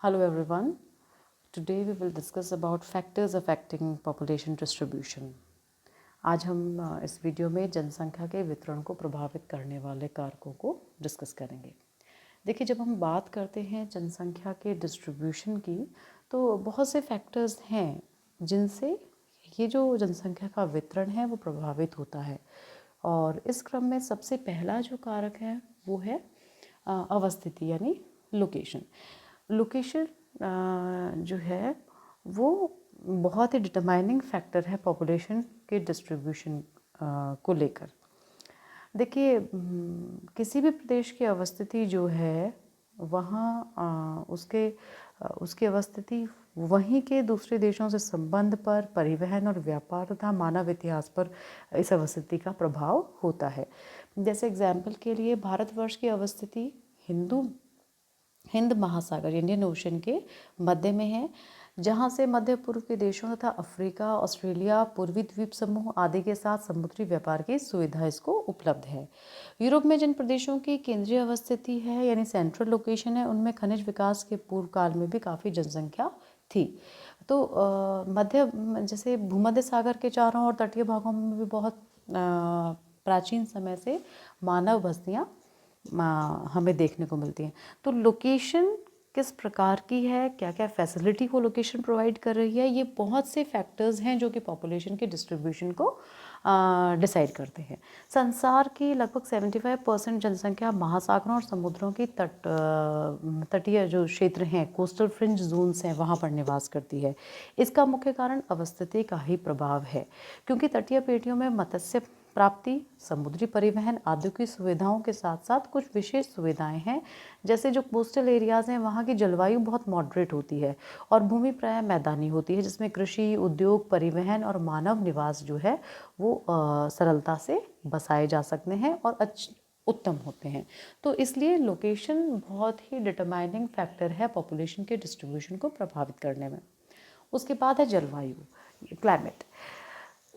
Hello everyone. Today we will discuss about factors affecting population distribution. आज हम इस video में जनसंख्या के वितरण को प्रभावित करने वाले कारकों को डिस्कस करेंगे। देखिए, जब हम बात करते हैं जनसंख्या के डिस्ट्रीब्यूशन की, तो बहुत से फैक्टर्स हैं जिनसे ये जो जनसंख्या का वितरण है वो प्रभावित होता है। और इस क्रम में सबसे पहला जो कारक है वो है अवस्थिति यानी लोकेशन। लोकेशन जो है वो बहुत ही डिटरमाइनिंग फैक्टर है पॉपुलेशन के डिस्ट्रीब्यूशन को लेकर। देखिए, किसी भी प्रदेश की अवस्थिति जो है वहाँ उसकी अवस्थिति वहीं के दूसरे देशों से संबंध पर, परिवहन और व्यापार तथा मानव इतिहास पर इस अवस्थिति का प्रभाव होता है। जैसे एग्जाम्पल के लिए भारतवर्ष की अवस्थिति हिंद महासागर इंडियन ओशन के मध्य में है, जहाँ से मध्य पूर्व के देशों तथा अफ्रीका, ऑस्ट्रेलिया, पूर्वी द्वीप समूह आदि के साथ समुद्री व्यापार की सुविधा इसको उपलब्ध है। यूरोप में जिन प्रदेशों की केंद्रीय अवस्थिति है यानी सेंट्रल लोकेशन है, उनमें खनिज विकास के पूर्व काल में भी काफ़ी जनसंख्या थी। तो मध्य जैसे भूमध्य सागर के चारों और तटीय भागों में भी बहुत प्राचीन समय से मानव बस्तियाँ हमें देखने को मिलती हैं। तो लोकेशन किस प्रकार की है, क्या क्या फैसिलिटी को लोकेशन प्रोवाइड कर रही है, ये बहुत से फैक्टर्स हैं जो कि पॉपुलेशन के डिस्ट्रीब्यूशन को डिसाइड करते हैं। संसार की लगभग 75% जनसंख्या महासागरों और समुद्रों की तटीय जो क्षेत्र हैं, कोस्टल फ्रिंज जोन्स हैं, वहाँ पर निवास करती है। इसका मुख्य कारण अवस्थिति का ही प्रभाव है, क्योंकि तटीय पेटियों में मत्स्य प्राप्ति, समुद्री परिवहन आदि की सुविधाओं के साथ साथ कुछ विशेष सुविधाएं हैं। जैसे जो कोस्टल एरियाज़ हैं, वहाँ की जलवायु बहुत मॉडरेट होती है और भूमि प्रायः मैदानी होती है, जिसमें कृषि, उद्योग, परिवहन और मानव निवास जो है वो सरलता से बसाए जा सकते हैं और उत्तम होते हैं। तो इसलिए लोकेशन बहुत ही डिटरमाइनिंग फैक्टर है पॉपुलेशन के डिस्ट्रीब्यूशन को प्रभावित करने में। उसके बाद है जलवायु, क्लाइमेट।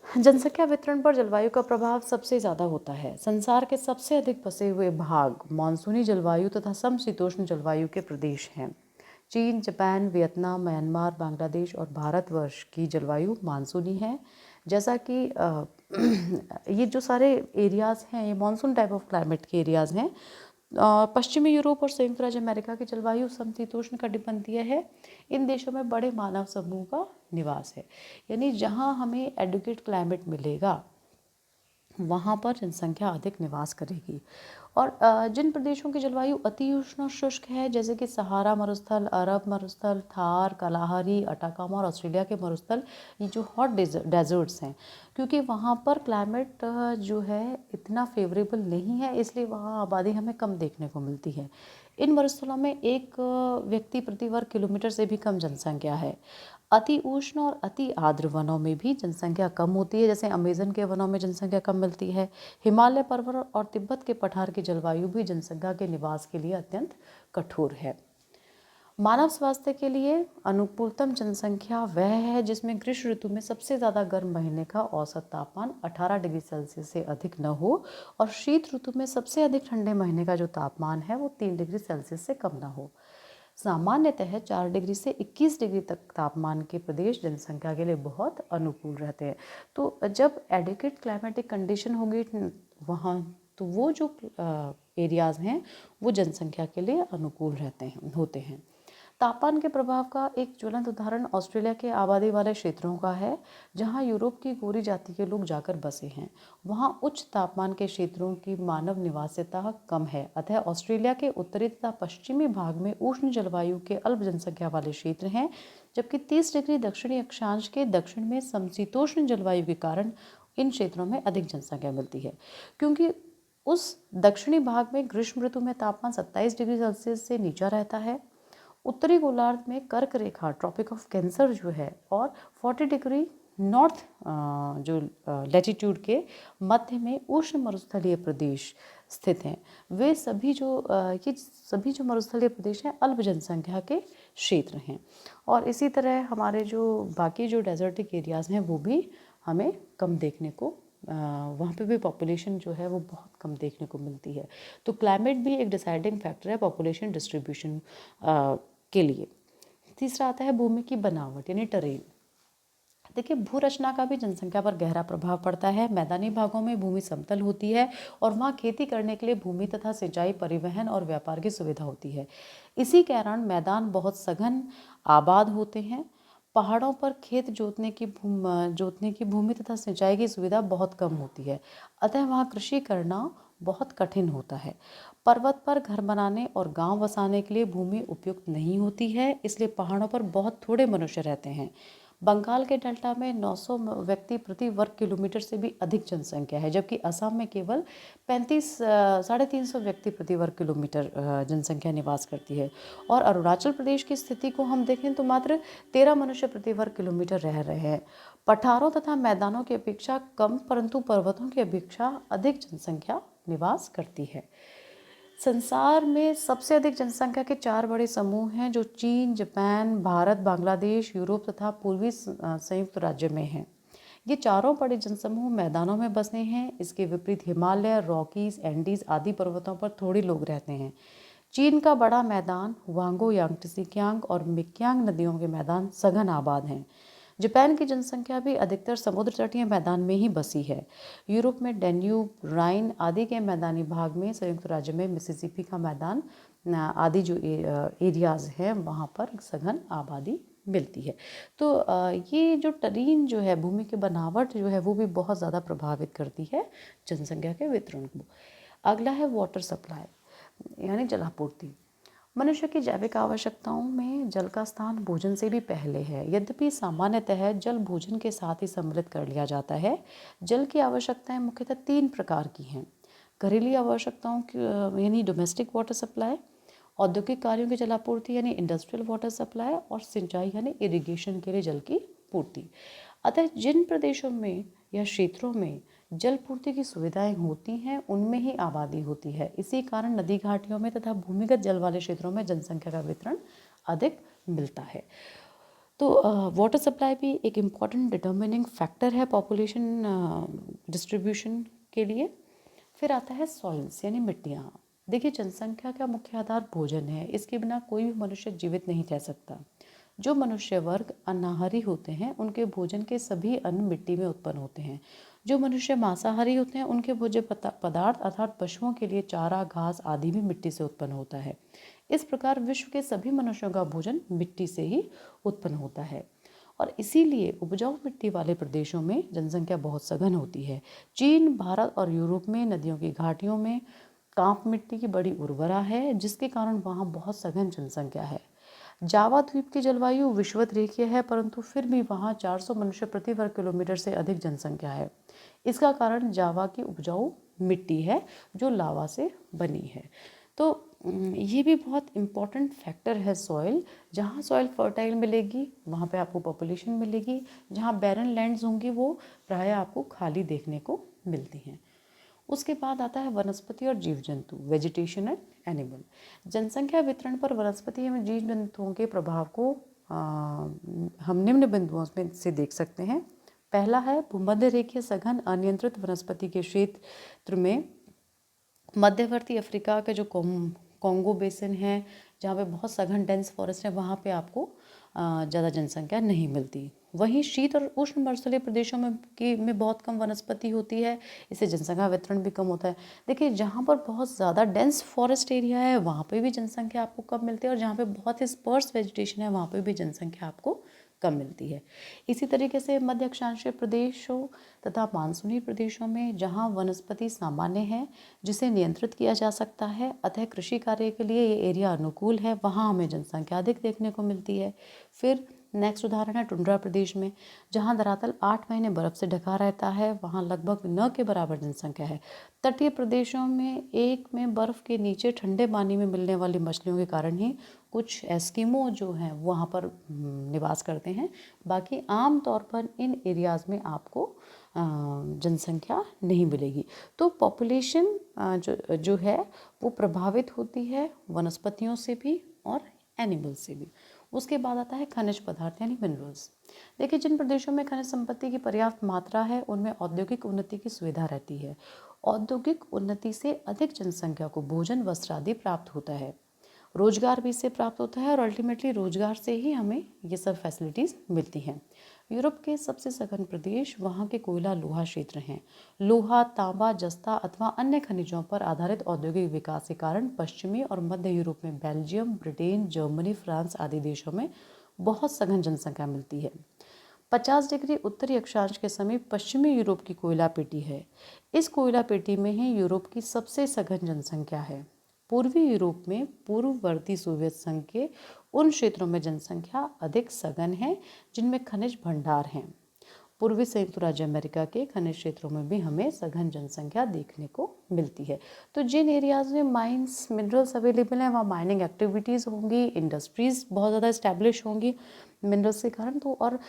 जनसंख्या वितरण पर जलवायु का प्रभाव सबसे ज़्यादा होता है। संसार के सबसे अधिक बसे हुए भाग मानसूनी जलवायु तथा समशीतोष्ण जलवायु के प्रदेश हैं। चीन, जापान, वियतनाम, म्यांमार, बांग्लादेश और भारतवर्ष की जलवायु मानसूनी है। जैसा कि ये जो सारे एरियाज़ हैं ये मानसून टाइप ऑफ क्लाइमेट के एरियाज़ हैं। पश्चिमी यूरोप और संयुक्त राज्य अमेरिका की जलवायु समशीतोष्ण कटिबंधीय है। इन देशों में बड़े मानव समूह का निवास है, यानी जहाँ हमें एडुकेट क्लाइमेट मिलेगा वहाँ पर जनसंख्या अधिक निवास करेगी। और जिन प्रदेशों की जलवायु अति उष्ण और शुष्क है, जैसे कि सहारा मरुस्थल, अरब मरुस्थल, थार, कलाहारी, अटाकामा और ऑस्ट्रेलिया के मरुस्थल, ये जो हॉट डेजर्ट्स हैं, क्योंकि वहाँ पर क्लाइमेट जो है इतना फेवरेबल नहीं है, इसलिए वहाँ आबादी हमें कम देखने को मिलती है। इन मरुस्थलों में एक व्यक्ति प्रति वर्ग किलोमीटर से भी कम जनसंख्या है। अति उष्ण और अति आर्द्र वनों में भी जनसंख्या कम होती है, जैसे अमेजन के वनों में जनसंख्या कम मिलती है। हिमालय पर्वत और तिब्बत के पठार की जलवायु भी जनसंख्या के निवास के लिए अत्यंत कठोर है। मानव स्वास्थ्य के लिए अनुकूलतम जनसंख्या वह है जिसमें ग्रीष्म ऋतु में सबसे ज़्यादा गर्म महीने का औसत तापमान 18 डिग्री सेल्सियस से अधिक न हो और शीत ऋतु में सबसे अधिक ठंडे महीने का जो तापमान है वो 3 डिग्री सेल्सियस से कम न हो। सामान्यतः 4 डिग्री से 21 डिग्री तक तापमान के प्रदेश जनसंख्या के लिए बहुत अनुकूल रहते हैं। तो जब एडिक्वेट क्लाइमेटिक कंडीशन होगी वहाँ, तो वो जो एरियाज़ हैं वो जनसंख्या के लिए अनुकूल होते हैं। तापमान के प्रभाव का एक ज्वलंत उदाहरण ऑस्ट्रेलिया के आबादी वाले क्षेत्रों का है, जहां यूरोप की गोरी जाति के लोग जाकर बसे हैं। वहां उच्च तापमान के क्षेत्रों की मानव निवासिता कम है, अतः ऑस्ट्रेलिया के उत्तरी तथा पश्चिमी भाग में उष्ण जलवायु के अल्प जनसंख्या वाले क्षेत्र हैं, जबकि 30 डिग्री दक्षिणी अक्षांश के दक्षिण में समशीतोष्ण जलवायु के कारण इन क्षेत्रों में अधिक जनसंख्या मिलती है। क्योंकि उस दक्षिणी भाग में ग्रीष्म ऋतु में तापमान 27 डिग्री सेल्सियस से नीचा रहता है। उत्तरी गोलार्ध में कर्क रेखा ट्रॉपिक ऑफ कैंसर जो है और 40 डिग्री नॉर्थ जो लैटिट्यूड के मध्य में उष्ण मरुस्थलीय प्रदेश स्थित हैं। वे सभी जो मरुस्थलीय प्रदेश हैं अल्प जनसंख्या के क्षेत्र हैं। और इसी तरह हमारे जो बाकी जो डेजर्टिक एरियाज़ हैं वो भी हमें कम देखने को वहाँ पे भी पॉपुलेशन जो है वो बहुत कम देखने को मिलती है। तो क्लाइमेट भी एक डिसाइडिंग फैक्टर है पॉपुलेशन डिस्ट्रीब्यूशन के लिए। तीसरा आता है भूमि की बनावट यानी टेरेन। देखिए भू रचना का भी जनसंख्या पर गहरा प्रभाव पड़ता है। मैदानी भागों में भूमि समतल होती है और वहाँ खेती करने के लिए भूमि तथा सिंचाई, परिवहन और व्यापार की सुविधा होती है। इसी कारण मैदान बहुत सघन आबाद होते हैं। पहाड़ों पर खेत जोतने की भूमि तथा सिंचाई की सुविधा बहुत कम होती है, अतः वहाँ कृषि करना बहुत कठिन होता है। पर्वत पर घर बनाने और गांव बसाने के लिए भूमि उपयुक्त नहीं होती है, इसलिए पहाड़ों पर बहुत थोड़े मनुष्य रहते हैं। बंगाल के डेल्टा में 900 व्यक्ति प्रति वर्ग किलोमीटर से भी अधिक जनसंख्या है, जबकि असम में केवल 350 व्यक्ति प्रति वर्ग किलोमीटर जनसंख्या निवास करती है। और अरुणाचल प्रदेश की स्थिति को हम देखें तो मात्र 13 मनुष्य प्रति वर्ग किलोमीटर रह रहे हैं। पठारों तथा मैदानों की अपेक्षा कम, परंतु पर्वतों की अपेक्षा अधिक जनसंख्या निवास करती है। संसार में सबसे अधिक जनसंख्या के 4 बड़े समूह हैं, जो चीन, जापान, भारत, बांग्लादेश, यूरोप तथा पूर्वी संयुक्त राज्य में हैं। ये चारों बड़े जनसमूह मैदानों में बसे हैं। इसके विपरीत हिमालय, रॉकीज, एंडीज आदि पर्वतों पर थोड़े लोग रहते हैं। चीन का बड़ा मैदान वांगो, यांगत्से और मेकियांग नदियों के मैदान सघन आबाद हैं। जापान की जनसंख्या भी अधिकतर समुद्र तटीय मैदान में ही बसी है। यूरोप में डेन्यूब, राइन आदि के मैदानी भाग में, संयुक्त राज्य में मिसिसिपी का मैदान आदि जो एरियाज़ हैं वहाँ पर सघन आबादी मिलती है। तो ये जो टेरेन जो है, भूमि की बनावट जो है, वो भी बहुत ज़्यादा प्रभावित करती है जनसंख्या के वितरण को। अगला है वाटर सप्लाई यानी जलापूर्ति। मनुष्य की जैविक आवश्यकताओं में जल का स्थान भोजन से भी पहले है। यद्यपि सामान्यतः जल भोजन के साथ ही सम्मिलित कर लिया जाता है। जल की आवश्यकताएं मुख्यतः 3 प्रकार की हैं। घरेलू आवश्यकताओं की यानी डोमेस्टिक वाटर सप्लाई, औद्योगिक कार्यों की जलापूर्ति यानी इंडस्ट्रियल वाटर सप्लाई, और सिंचाई यानी इरिगेशन के लिए जल की पूर्ति। अतः जिन प्रदेशों में या क्षेत्रों में जल पूर्ति की सुविधाएं होती हैं, उनमें ही आबादी होती है। इसी कारण नदी घाटियों में तथा भूमिगत जल वाले क्षेत्रों में जनसंख्या का वितरण अधिक मिलता है। तो वाटर सप्लाई भी एक इम्पॉर्टेंट डिटर्मिनिंग फैक्टर है पॉपुलेशन डिस्ट्रीब्यूशन के लिए। फिर आता है सॉइल्स यानी मिट्टियाँ। देखिए जनसंख्या का मुख्य आधार भोजन है। इसके बिना कोई भी मनुष्य जीवित नहीं रह सकता। जो मनुष्य वर्ग अन्नाहारी होते हैं, उनके भोजन के सभी अन्न मिट्टी में उत्पन्न होते हैं। जो मनुष्य मांसाहारी होते हैं, उनके भोज्य पदार्थ अर्थात पशुओं के लिए चारा, घास आदि भी मिट्टी से उत्पन्न होता है। इस प्रकार विश्व के सभी मनुष्यों का भोजन मिट्टी से ही उत्पन्न होता है और इसीलिए उपजाऊ मिट्टी वाले प्रदेशों में जनसंख्या बहुत सघन होती है। चीन, भारत और यूरोप में नदियों की घाटियों में कांप मिट्टी की बड़ी उर्वरा है, जिसके कारण वहाँ बहुत सघन जनसंख्या है। जावा द्वीप की जलवायु विषुवत रेखीय है, परंतु फिर भी वहाँ 400 मनुष्य प्रति वर्ग किलोमीटर से अधिक जनसंख्या है। इसका कारण जावा की उपजाऊ मिट्टी है जो लावा से बनी है। तो ये भी बहुत इम्पॉर्टेंट फैक्टर है सॉइल। जहाँ सॉइल फर्टाइल मिलेगी वहाँ पे आपको पॉपुलेशन मिलेगी। जहाँ बैरन लैंड्स होंगी वो प्रायः आपको खाली देखने को मिलती हैं। उसके बाद आता है वनस्पति और जीव जंतु, वेजिटेशन एंड एनिमल। जनसंख्या वितरण पर वनस्पति एवं जीव जंतुओं के प्रभाव को हम निम्न बिंदुओं में से देख सकते हैं। पहला है भूमध्य रेखीय सघन अनियंत्रित वनस्पति के क्षेत्र में मध्यवर्ती अफ्रीका के जो कॉन्गो बेसिन है, जहाँ पे बहुत सघन डेंस फॉरेस्ट है, वहाँ पे आपको ज़्यादा जनसंख्या नहीं मिलती। वहीं शीत और उष्ण मरुस्थलीय प्रदेशों में बहुत कम वनस्पति होती है, इससे जनसंख्या वितरण भी कम होता है। देखिए जहाँ पर बहुत ज़्यादा डेंस फॉरेस्ट एरिया है वहाँ पे भी जनसंख्या आपको कम मिलती है, और जहाँ पे बहुत ही स्पर्स वेजिटेशन है वहाँ पे भी जनसंख्या आपको कम मिलती है। इसी तरीके से मध्य अक्षांशीय प्रदेशों तथा मानसूनी प्रदेशों में जहाँ वनस्पति सामान्य है, जिसे नियंत्रित किया जा सकता है, अतः कृषि कार्य के लिए ये एरिया अनुकूल है, वहाँ हमें जनसंख्या अधिक देखने को मिलती है। फिर नेक्स्ट उदाहरण है टुंड्रा प्रदेश में, जहाँ धरातल 8 महीने बर्फ से ढका रहता है, वहाँ लगभग न के बराबर जनसंख्या है। तटीय प्रदेशों में बर्फ के नीचे ठंडे पानी में मिलने वाली मछलियों के कारण ही कुछ एस्किमो जो हैं वहाँ पर निवास करते हैं। बाकी आम तौर पर इन एरियाज़ में आपको जनसंख्या नहीं मिलेगी। तो पॉपुलेशन जो है वो प्रभावित होती है वनस्पतियों से भी और एनिमल से भी। उसके बाद आता है खनिज पदार्थ यानी मिनरल्स। देखिए जिन प्रदेशों में खनिज संपत्ति की पर्याप्त मात्रा है उनमें औद्योगिक उन्नति की सुविधा रहती है। औद्योगिक उन्नति से अधिक जनसंख्या को भोजन, वस्त्र आदि प्राप्त होता है। रोजगार भी इससे प्राप्त होता है और अल्टीमेटली रोजगार से ही हमें ये सब फैसिलिटीज़ मिलती हैं। यूरोप के सबसे सघन प्रदेश वहाँ के कोयला लोहा क्षेत्र हैं। लोहा, तांबा, जस्ता अथवा अन्य खनिजों पर आधारित औद्योगिक विकास के कारण पश्चिमी और मध्य यूरोप में बेल्जियम, ब्रिटेन, जर्मनी, फ्रांस आदि देशों में बहुत सघन जनसंख्या मिलती है। 50 डिग्री उत्तरी अक्षांश के समीप पश्चिमी यूरोप की कोयला पेटी है। इस कोयला पेटी में ही यूरोप की सबसे सघन जनसंख्या है। पूर्वी यूरोप में पूर्ववर्ती सोवियत संघ के उन क्षेत्रों में जनसंख्या अधिक सघन है जिनमें खनिज भंडार हैं। पूर्वी संयुक्त राज्य अमेरिका के खनिज क्षेत्रों में भी हमें सघन जनसंख्या देखने को मिलती है। तो जिन एरियाज़ में माइंस मिनरल्स अवेलेबल हैं वहाँ माइनिंग एक्टिविटीज़ होंगी, इंडस्ट्रीज़ बहुत ज़्यादा इस्टेब्लिश होंगी मिनरल्स के कारण, तो और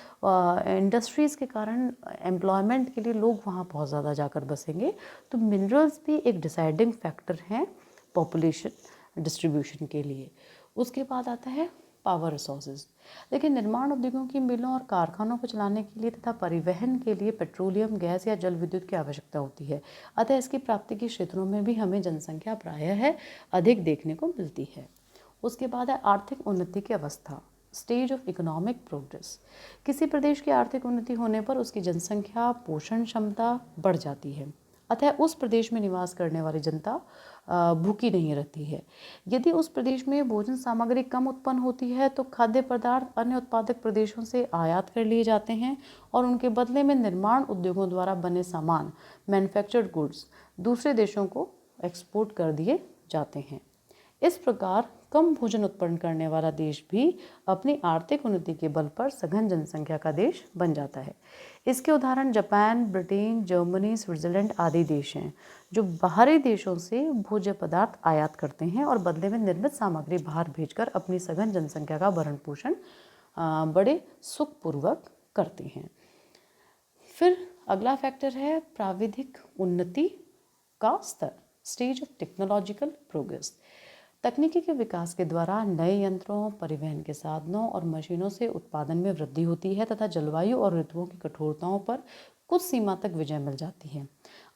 इंडस्ट्रीज़ के कारण एम्प्लॉयमेंट के लिए लोग वहाँ बहुत ज़्यादा जाकर बसेंगे। तो मिनरल्स भी एक डिसाइडिंग फैक्टर हैं पॉपुलेशन डिस्ट्रीब्यूशन के लिए। उसके बाद आता है पावर रिसोर्सेज। देखिए, निर्माण उद्योगों की मिलों और कारखानों को चलाने के लिए तथा परिवहन के लिए पेट्रोलियम, गैस या जल विद्युत की आवश्यकता होती है। अतः इसकी प्राप्ति के क्षेत्रों में भी हमें जनसंख्या प्रायः है अधिक देखने को मिलती है। उसके बाद है आर्थिक उन्नति की अवस्था, स्टेज ऑफ इकोनॉमिक प्रोग्रेस। किसी प्रदेश की आर्थिक उन्नति होने पर उसकी जनसंख्या, पोषण क्षमता बढ़ जाती है। अतः उस प्रदेश में निवास करने वाली जनता भूखी नहीं रहती है। यदि उस प्रदेश में भोजन सामग्री कम उत्पन्न होती है तो खाद्य पदार्थ अन्य उत्पादक प्रदेशों से आयात कर लिए जाते हैं और उनके बदले में निर्माण उद्योगों द्वारा बने सामान, मैन्युफैक्चर्ड गुड्स, दूसरे देशों को एक्सपोर्ट कर दिए जाते हैं। इस प्रकार कम भोजन उत्पन्न करने वाला देश भी अपनी आर्थिक उन्नति के बल पर सघन जनसंख्या का देश बन जाता है। इसके उदाहरण जापान, ब्रिटेन, जर्मनी, स्विट्जरलैंड आदि देश हैं जो बाहरी देशों से भोज्य पदार्थ आयात करते हैं और बदले में निर्मित सामग्री बाहर भेजकर अपनी सघन जनसंख्या का भरण पोषण बड़े सुखपूर्वक करते हैं। फिर अगला फैक्टर है प्राविधिक उन्नति का स्तर, स्टेज ऑफ टेक्नोलॉजिकल प्रोग्रेस। तकनीकी के विकास के द्वारा नए यंत्रों, परिवहन के साधनों और मशीनों से उत्पादन में वृद्धि होती है तथा जलवायु और ऋतुओं की कठोरताओं पर कुछ सीमा तक विजय मिल जाती है।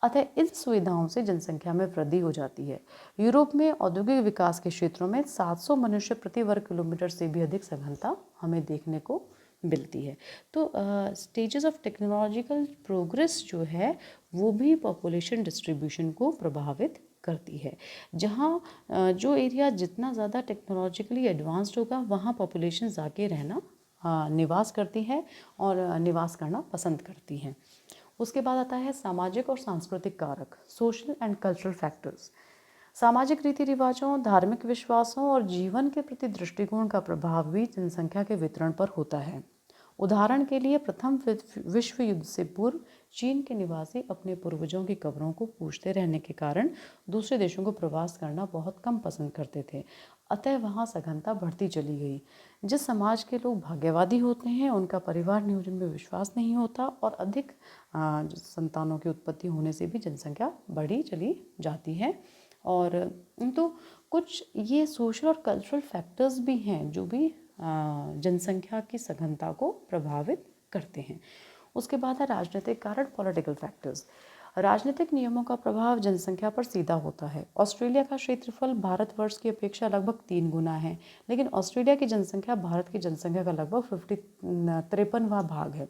अतः इन सुविधाओं से जनसंख्या में वृद्धि हो जाती है। यूरोप में औद्योगिक विकास के क्षेत्रों में 700 मनुष्य प्रति वर्ग किलोमीटर से भी अधिक सघनता हमें देखने को मिलती है। तो स्टेजेस ऑफ टेक्नोलॉजिकल प्रोग्रेस जो है वो भी पॉपुलेशन डिस्ट्रीब्यूशन को प्रभावित करती है। जहाँ जो एरिया जितना ज़्यादा टेक्नोलॉजिकली एडवांस्ड होगा वहाँ पॉपुलेशन जाके रहना निवास करती है और निवास करना पसंद करती हैं। उसके बाद आता है सामाजिक और सांस्कृतिक कारक, सोशल एंड कल्चरल फैक्टर्स। सामाजिक रीति रिवाजों, धार्मिक विश्वासों और जीवन के प्रति दृष्टिकोण का प्रभाव भी जनसंख्या के वितरण पर होता है। उदाहरण के लिए प्रथम विश्व युद्ध से पूर्व चीन के निवासी अपने पूर्वजों की कब्रों को पूजते रहने के कारण दूसरे देशों को प्रवास करना बहुत कम पसंद करते थे। अतः वहाँ सघनता बढ़ती चली गई। जिस समाज के लोग भाग्यवादी होते हैं उनका परिवार नियोजन में विश्वास नहीं होता और अधिक संतानों की उत्पत्ति होने से भी जनसंख्या बढ़ी चली जाती है। और तो कुछ ये सोशल और कल्चरल फैक्टर्स भी हैं जो भी जनसंख्या की सघनता को प्रभावित करते हैं। उसके बाद है राजनीतिक कारण, पॉलिटिकल फैक्टर्स। राजनीतिक नियमों का प्रभाव जनसंख्या पर सीधा होता है। ऑस्ट्रेलिया का क्षेत्रफल भारतवर्ष की अपेक्षा लगभग 3 गुना है, लेकिन ऑस्ट्रेलिया की जनसंख्या भारत की जनसंख्या का लगभग 53वां भाग है।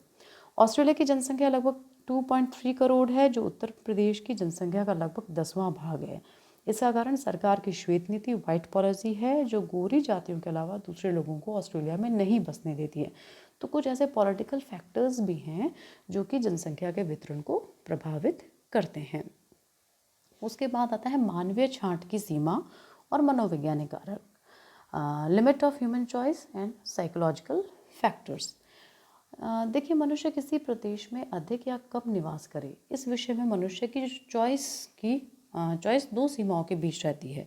ऑस्ट्रेलिया की जनसंख्या लगभग 2.3 करोड़ है जो उत्तर प्रदेश की जनसंख्या का लगभग 10वां भाग है। इसका कारण सरकार की श्वेत नीति, व्हाइट पॉलिसी है जो गोरी जातियों के अलावा दूसरे लोगों को ऑस्ट्रेलिया में नहीं बसने देती है। तो कुछ ऐसे पॉलिटिकल फैक्टर्स भी हैं जो कि जनसंख्या के वितरण को प्रभावित करते हैं। उसके बाद आता है मानवीय छांट की सीमा और मनोवैज्ञानिक कारक, limit of human choice and psychological factors. देखिए, मनुष्य किसी प्रदेश में अधिक या कम निवास करे, इस विषय में मनुष्य की चॉइस 2 सीमाओं के बीच रहती है।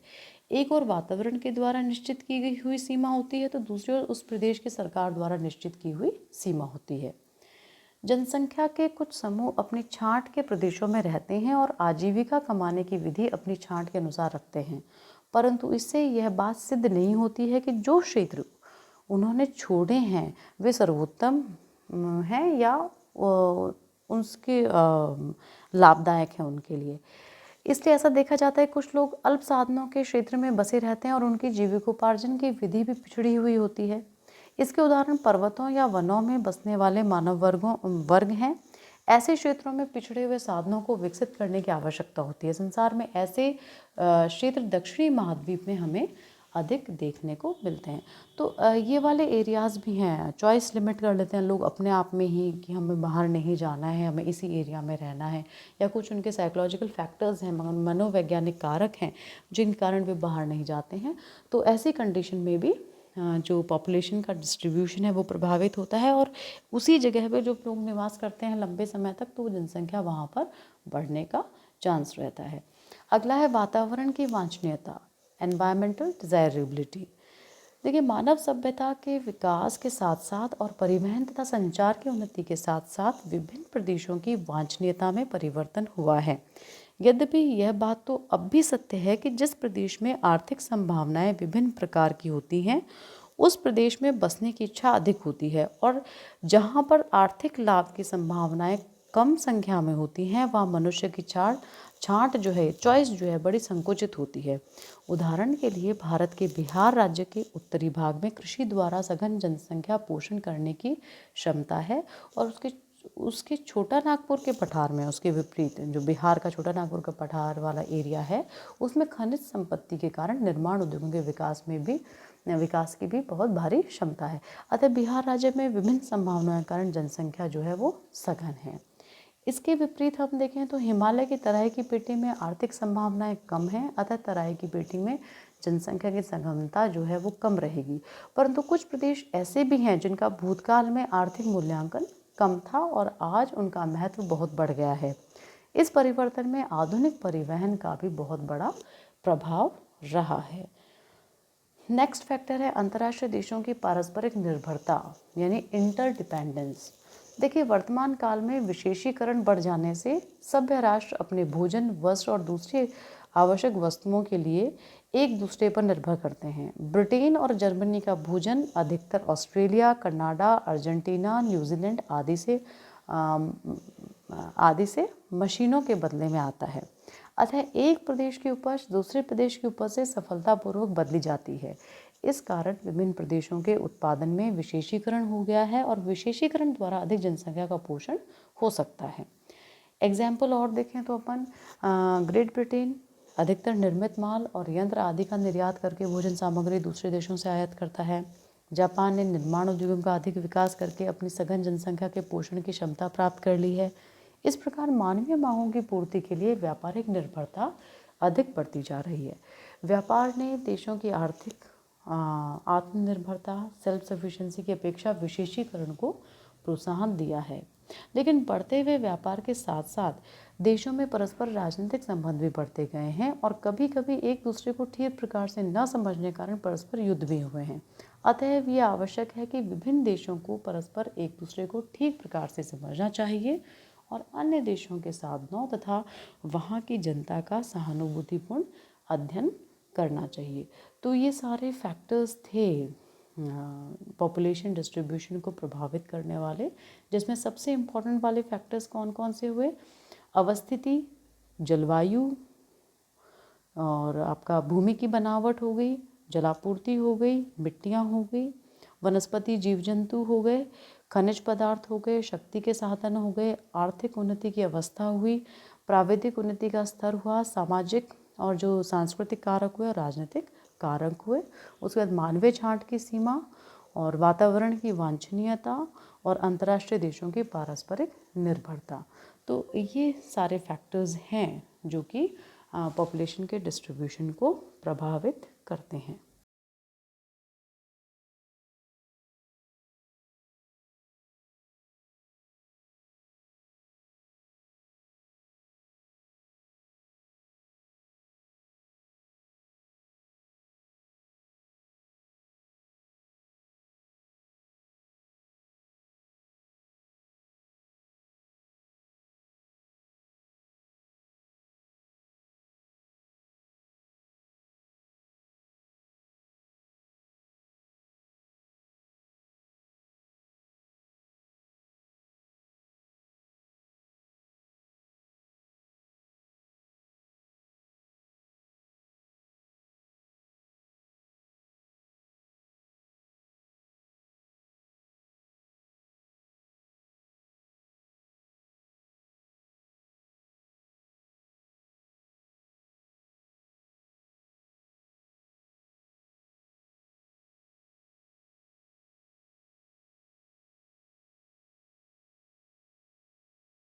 एक और वातावरण के द्वारा निश्चित की गई हुई सीमा होती है तो दूसरी ओर उस प्रदेश की सरकार द्वारा निश्चित की हुई सीमा होती है। जनसंख्या के कुछ समूह अपनी छांट के प्रदेशों में रहते हैं और आजीविका कमाने की विधि अपनी छांट के अनुसार रखते हैं, परंतु इससे यह बात सिद्ध नहीं होती है कि जो क्षेत्र उन्होंने छोड़े हैं वे सर्वोत्तम हैं या उसके लाभदायक हैं उनके लिए। इसलिए ऐसा देखा जाता है कुछ लोग अल्प साधनों के क्षेत्र में बसे रहते हैं और उनकी जीविकोपार्जन की विधि भी पिछड़ी हुई होती है। इसके उदाहरण पर्वतों या वनों में बसने वाले मानव वर्ग हैं। ऐसे क्षेत्रों में पिछड़े हुए साधनों को विकसित करने की आवश्यकता होती है। संसार में ऐसे क्षेत्र दक्षिणी महाद्वीप में हमें अधिक देखने को मिलते हैं। तो ये वाले एरियाज़ भी हैं। चॉइस लिमिट कर लेते हैं लोग अपने आप में ही कि हमें बाहर नहीं जाना है, हमें इसी एरिया में रहना है, या कुछ उनके साइकोलॉजिकल फैक्टर्स हैं, मनोवैज्ञानिक कारक हैं जिन कारण वे बाहर नहीं जाते हैं। तो ऐसी कंडीशन में भी जो पॉपुलेशन का डिस्ट्रीब्यूशन है वो प्रभावित होता है और उसी जगह पे जो लोग निवास करते हैं लंबे समय तक, तो जनसंख्या वहाँ पर बढ़ने का चांस रहता है। अगला है वातावरण की वांछनीयता, एनवायरमेंटल डिजायरेबिलिटी। देखिए, मानव सभ्यता के विकास के साथ साथ और परिवहन तथा संचार की उन्नति के साथ साथ विभिन्न प्रदेशों की वांछनीयता में परिवर्तन हुआ है। यद्यपि यह बात तो अब भी सत्य है कि जिस प्रदेश में आर्थिक संभावनाएं विभिन्न प्रकार की होती हैं, उस प्रदेश में बसने की इच्छा अधिक होती है, और जहां पर आर्थिक लाभ की संभावनाएं कम संख्या में होती हैं, वहाँ मनुष्य की छांट जो है, चॉइस जो है, बड़ी संकुचित होती है। उदाहरण के लिए भारत के बिहार राज्य के उत्तरी भाग में कृषि द्वारा सघन जनसंख्या पोषण करने की क्षमता है, और उसके छोटा नागपुर के पठार में उसके विपरीत जो बिहार का छोटा नागपुर का पठार वाला एरिया है, उसमें खनिज संपत्ति के कारण निर्माण उद्योगों के विकास की भी बहुत भारी क्षमता है। अतः बिहार राज्य में विभिन्न संभावनाओं के कारण जनसंख्या जो है वो सघन है। इसके विपरीत हम देखें तो हिमालय की तराई की पेटी में आर्थिक संभावनाएं कम हैं, अतः तराई की पेटी में जनसंख्या की सघनता जो है वो कम रहेगी। परंतु कुछ प्रदेश ऐसे भी हैं जिनका भूतकाल में आर्थिक मूल्यांकन कम था और आज उनका महत्व बहुत बढ़ गया है। इस परिवर्तन में आधुनिक परिवहन का भी बहुत बड़ा प्रभाव रहा है। नेक्स्ट फैक्टर है अंतर्राष्ट्रीय देशों की पारस्परिक निर्भरता, यानी इंटरडिपेंडेंस। देखिए, वर्तमान काल में विशेषीकरण बढ़ जाने से सभ्य राष्ट्र अपने भोजन, वस्त्र और दूसरी आवश्यक वस्तुओं के लिए एक दूसरे पर निर्भर करते हैं। ब्रिटेन और जर्मनी का भोजन अधिकतर ऑस्ट्रेलिया, कनाडा, अर्जेंटीना, न्यूजीलैंड आदि से मशीनों के बदले में आता है। अतः एक प्रदेश की उपज दूसरे प्रदेश की उपज से सफलतापूर्वक बदली जाती है। इस कारण विभिन्न प्रदेशों के उत्पादन में विशेषीकरण हो गया है और विशेषीकरण द्वारा अधिक जनसंख्या का पोषण हो सकता है। एग्जाम्पल और देखें तो अपन ग्रेट ब्रिटेन अधिकतर निर्मित माल और यंत्र आदि का निर्यात करके भोजन सामग्री दूसरे देशों से आयात करता है। जापान ने निर्माण उद्योगों का अधिक विकास करके अपनी सघन जनसंख्या के पोषण की क्षमता प्राप्त कर ली है। इस प्रकार मानवीय मांगों की पूर्ति के लिए व्यापारिक निर्भरता अधिक बढ़ती जा रही है। व्यापार ने देशों की आर्थिक आत्मनिर्भरता, सेल्फ सफिशिएंसी की अपेक्षा विशेषीकरण को प्रोत्साहन दिया है। लेकिन बढ़ते हुए व्यापार के साथ साथ देशों में परस्पर राजनीतिक संबंध भी बढ़ते गए हैं और कभी कभी एक दूसरे को ठीक प्रकार से न समझने के कारण परस्पर युद्ध भी हुए हैं। अतः यह आवश्यक है कि विभिन्न देशों को परस्पर एक दूसरे को ठीक प्रकार से समझना चाहिए और अन्य देशों के साधनों तथा वहाँ की जनता का सहानुभूतिपूर्ण अध्ययन करना चाहिए। तो ये सारे फैक्टर्स थे पॉपुलेशन डिस्ट्रीब्यूशन को प्रभावित करने वाले, जिसमें सबसे इम्पोर्टेंट वाले फैक्टर्स कौन कौन से हुए? अवस्थिति, जलवायु, और आपका भूमि की बनावट हो गई, जलापूर्ति हो गई, मिट्टियाँ हो गई, वनस्पति जीव जंतु हो गए, खनिज पदार्थ हो गए, शक्ति के साधन हो गए, आर्थिक उन्नति की अवस्था हुई, प्राविधिक उन्नति का स्तर हुआ, सामाजिक और जो सांस्कृतिक कारक हुए और राजनीतिक कारक हुए, उसके बाद मानवीय छांट की सीमा और वातावरण की वांछनीयता और अंतर्राष्ट्रीय देशों की पारस्परिक निर्भरता। तो ये सारे फैक्टर्स हैं जो कि पॉपुलेशन के डिस्ट्रीब्यूशन को प्रभावित करते हैं।